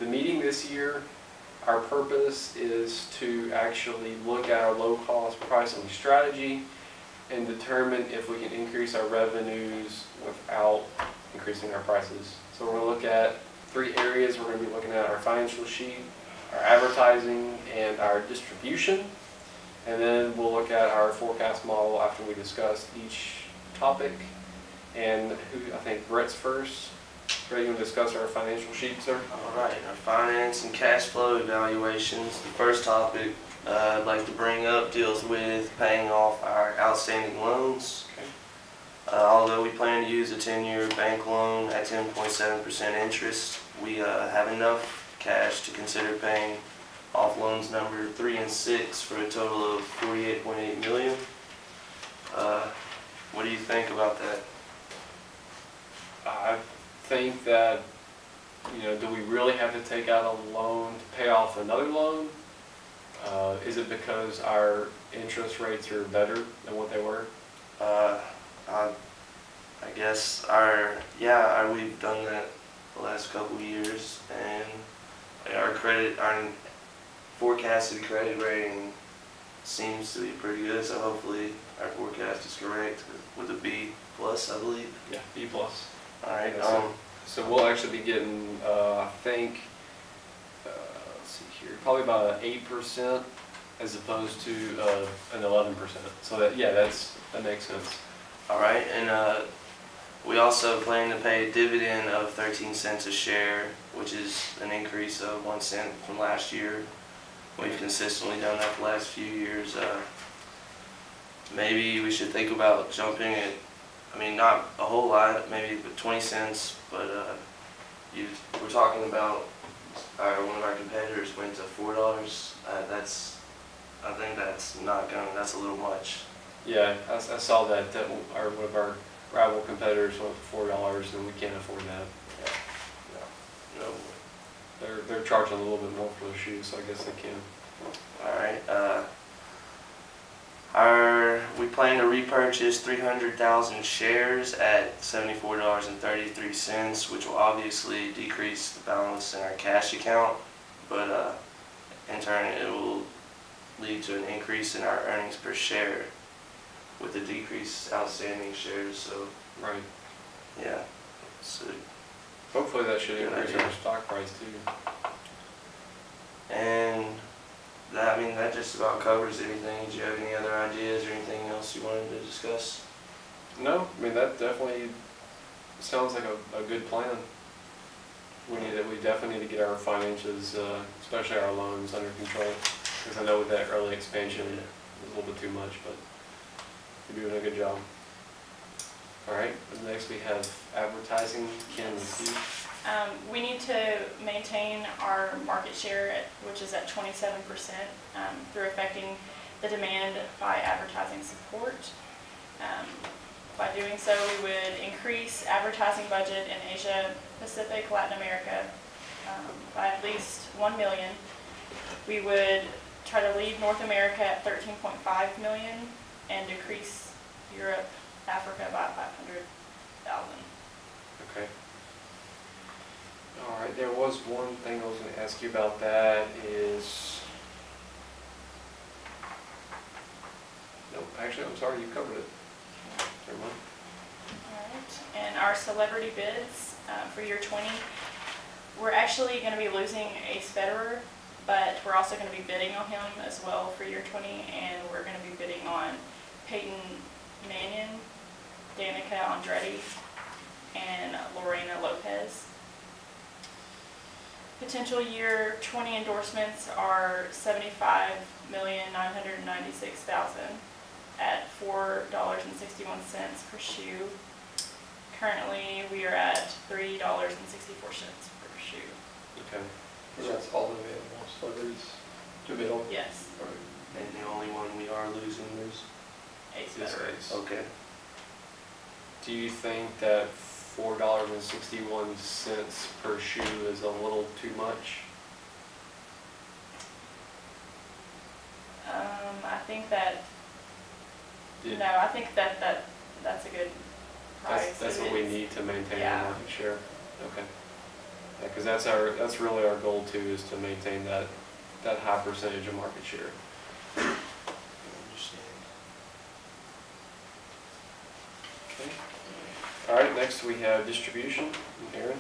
The meeting this year, our purpose is to actually look at our low-cost pricing strategy and determine if we can increase our revenues without increasing our prices. So we're going to look at 3 areas. We're going to be looking at our financial sheet, our advertising, and our distribution. And then we'll look at our forecast model after we discuss each topic. And I think Brett's first. Brett, you want to discuss our financial sheet, sir? All right, our finance and cash flow evaluations. The first topic I'd like to bring up deals with paying off our outstanding loans. Okay. Although we plan to use a 10-year bank loan at 10.7% interest, we have enough cash to consider paying off loans number 3 and 6 for a total of $48.8 million. What do you think about that? I think that, do we really have to take out a loan to pay off another loan? Is it because our interest rates are better than what they were? I guess we've done that the last couple of years, and our forecasted credit rating seems to be pretty good. So hopefully our forecast is correct with a B plus, I believe. Yeah, B plus. All right. So we'll actually be getting, I think, let's see here, probably about 8% as opposed to an 11%. So that that makes sense. All right, and we also plan to pay a dividend of 13 cents a share, which is an increase of 1 cent from last year. We've consistently done that the last few years. Maybe we should think about jumping it. I mean, not a whole lot, maybe 20 cents, but we're talking about one of our competitors went to $4. I think that's a little much. Yeah, I saw that one of our rival competitors went to $4, and we can't afford that. Yeah. No. They're charging a little bit more for their shoes, so I guess they can. All right. We plan to repurchase 300,000 shares at $74.33, which will obviously decrease the balance in our cash account, but in turn it will lead to an increase in our earnings per share with the decreased outstanding shares. So right. Yeah. So hopefully that should increase our stock price too. And that just about covers everything. Do you have any other ideas or anything else you wanted to discuss? No, I mean that definitely sounds like a good plan. We definitely need to get our finances, especially our loans, under control. Because I know with that early expansion, it was a little bit too much, but you're doing a good job. All right, next we have advertising. Ken, with you. We need to maintain our market share, which is at 27%, through affecting the demand by advertising support. By doing so, we would increase advertising budget in Asia, Pacific, Latin America by at least $1 million. We would try to lead North America at $13.5 million and decrease Europe, Africa by $500,000. Okay. All right, there was one thing I was going to ask you about. That is, nope, actually I'm sorry, you covered it. Never mind. All right, and our celebrity bids for year 20, we're actually going to be losing Ace Federer, but we're also going to be bidding on him as well for year 20, and we're going to be bidding on Peyton Mannion, Danica Andretti, and Lorena Lopez. Potential year 20 endorsements are $75,996,000 at $4.61 per shoe. Currently, we are at $3.64 per shoe. Okay. So that's all available celebrities to bid on? Yes. And the only one we are losing is Ace Federer. Okay. Do you think that $4.61 per shoe is a little too much? I think that I think that's a good price. That's what we need to maintain our market share. Okay. Because that's really our goal too, is to maintain that high percentage of market share. Okay. All right, next we have distribution. Aaron?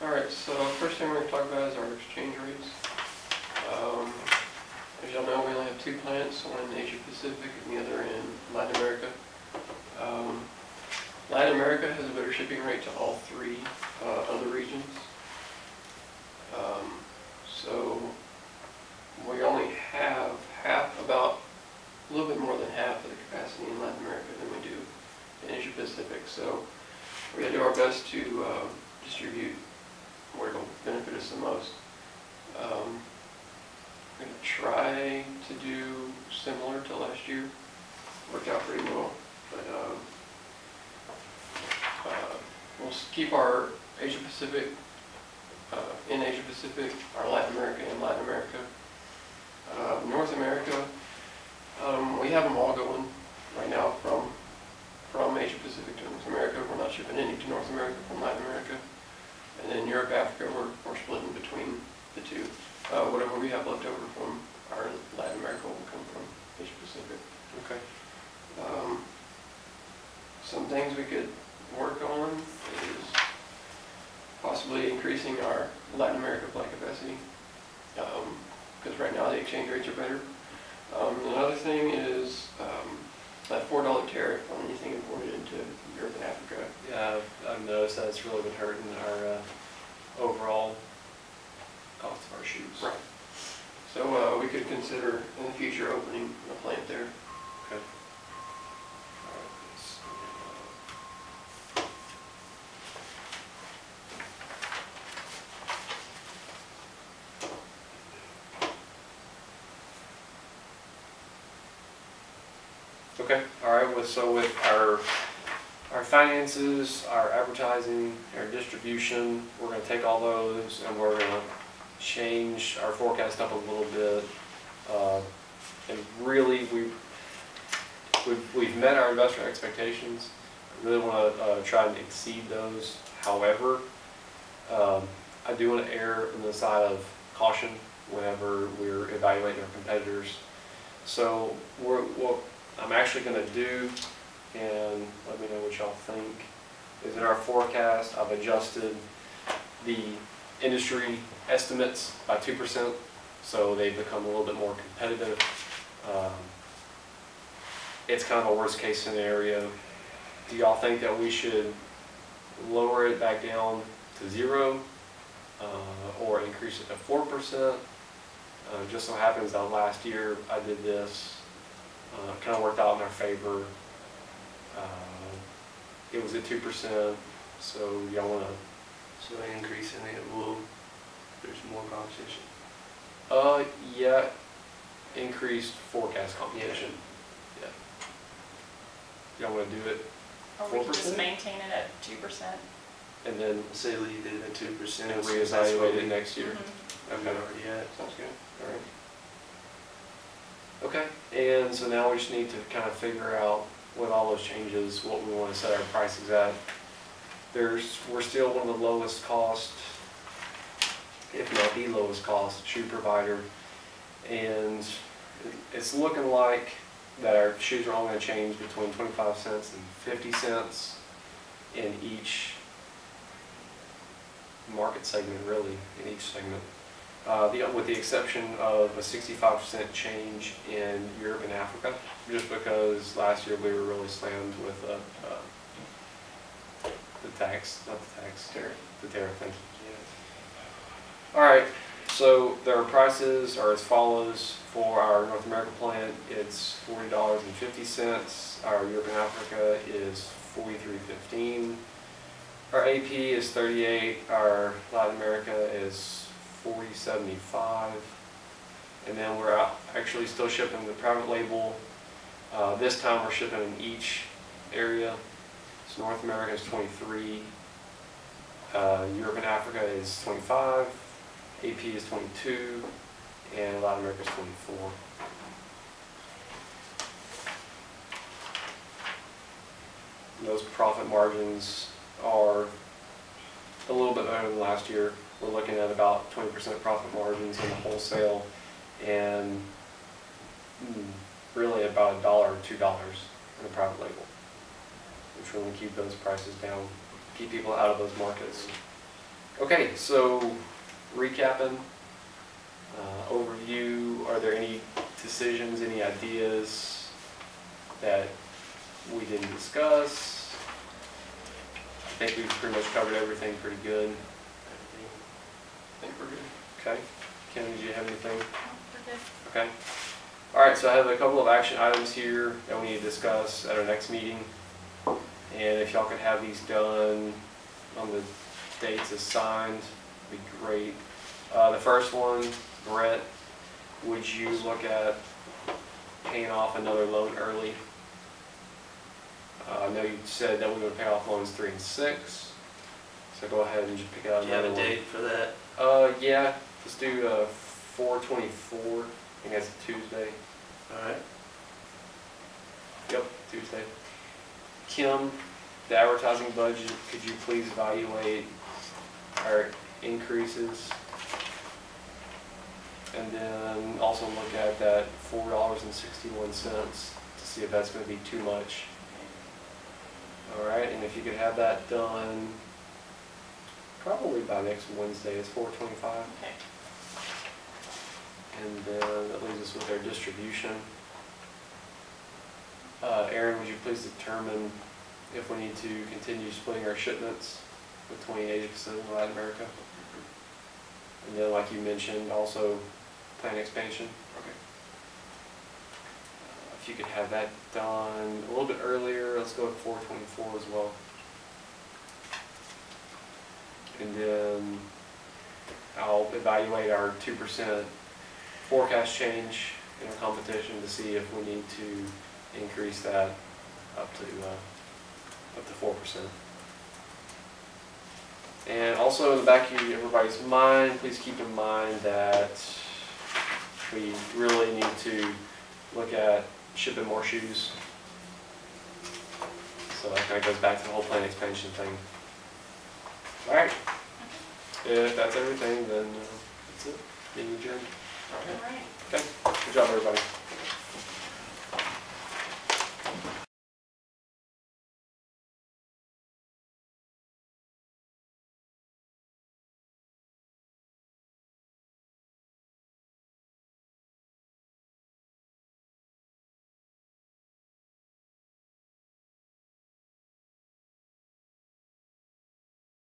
All right, so first thing we're going to talk about is our exchange rates. As y'all know, we only have 2 plants, one in Asia Pacific and the other in Latin America. Latin America has a better shipping rate to all 3 other regions. So we only have about a little bit more than half of the capacity in Latin America than we do in Asia Pacific. So we're going to do our best to distribute where it'll benefit us the most. I'm going to try to do similar to last year. Worked out pretty well, but we'll keep our Asia Pacific in Asia Pacific, our Latin America in Latin America. North America, we have them all going right now from Asia Pacific to North America. We're not shipping any to North America from Latin America. And then Europe, Africa, we're splitting between the 2. Whatever we have left over from our Latin America will come from Asia Pacific. Okay. Some things we could work on is possibly increasing our Latin America plant capacity, because right now the exchange rates are better. Another thing is that $4 tariff on anything imported into Europe and Africa. Yeah, I've noticed that it's really been hurting our overall cost of our shoes. Right. So we could consider in the future opening a plant there. Okay. Okay, all right, so with our finances, our advertising, our distribution, we're gonna take all those and we're gonna change our forecast up a little bit. And really, we've met our investor expectations. I really wanna try and exceed those. However, I do wanna err on the side of caution whenever we're evaluating our competitors. So what I'm actually going to do, and let me know what y'all think, is in our forecast I've adjusted the industry estimates by 2%, so they become a little bit more competitive. It's kind of a worst case scenario. Do y'all think that we should lower it back down to 0 or increase it to 4%? Just so happens that last year I did this. Kind of worked out in our favor. It was at 2%, so y'all want to? So increasing it there's more competition. Yeah, increased forecast competition. Yeah. Y'all want to do it? Or we can 4%? just maintain it at 2%. And then Say leave it at 2%. and since that's what reevaluate it we- next year. We've already at. Sounds good. All right. Okay, and so now we just need to kind of figure out with all those changes what we want to set our prices at. We're still one of the lowest cost, if not the lowest cost, shoe provider, and it's looking like that our shoes are only going to change between 25 cents and 50 cents in each market segment, really, in each segment. With the exception of a 65% change in Europe and Africa, just because last year we were really slammed with the tariff thing. All right, so their prices are as follows. For our North America plant, it's $40.50. Our Europe and Africa is $43.15. Our AP is $38. Our Latin America is $40.75. And then we're actually still shipping the private label. This time we're shipping in each area. So North America is 23. Europe and Africa is 25. AP is 22. And Latin America is 24. And those profit margins are a little bit better than last year. we're looking at about 20% profit margins in the wholesale, and really about $1 or $2 in the private label. We're trying to keep those prices down, keep people out of those markets. Okay, so recapping, overview, are there any decisions, any ideas that we didn't discuss? I think we've pretty much covered everything pretty good. I think we're good. Okay. Kim, did you have anything? We're good. Okay. All right, so I have a couple of action items here that we need to discuss at our next meeting. And if y'all could have these done on the dates assigned, it'd be great. The first one, Brett, would you look at paying off another loan early? I know you said that we would pay off loans 3 and 6, so go ahead and just pick out Do you have another a one. date for that? Yeah, let's do 4/24. I think that's a Tuesday. Alright. Yep, Tuesday. Kim, the advertising budget, could you please evaluate our increases? And then also look at that $4.61 to see if that's going to be too much. All right, and if you could have that done probably by next Wednesday, it's 4/25. Okay. And then that leaves us with our distribution. Aaron, would you please determine if we need to continue splitting our shipments between Asia Pacific and Latin America? And then, like you mentioned, also plan expansion. Okay. If you could have that done a little bit earlier, let's go with 4/24 as well. And then I'll evaluate our 2% forecast change in our competition to see if we need to increase that up to 4%. And also in the back of everybody's mind, please keep in mind that we really need to look at shipping more shoes. So that kind of goes back to the whole plan expansion thing. All right. If that's everything, then that's it. Meeting adjourned. All right. Okay. Good job, everybody.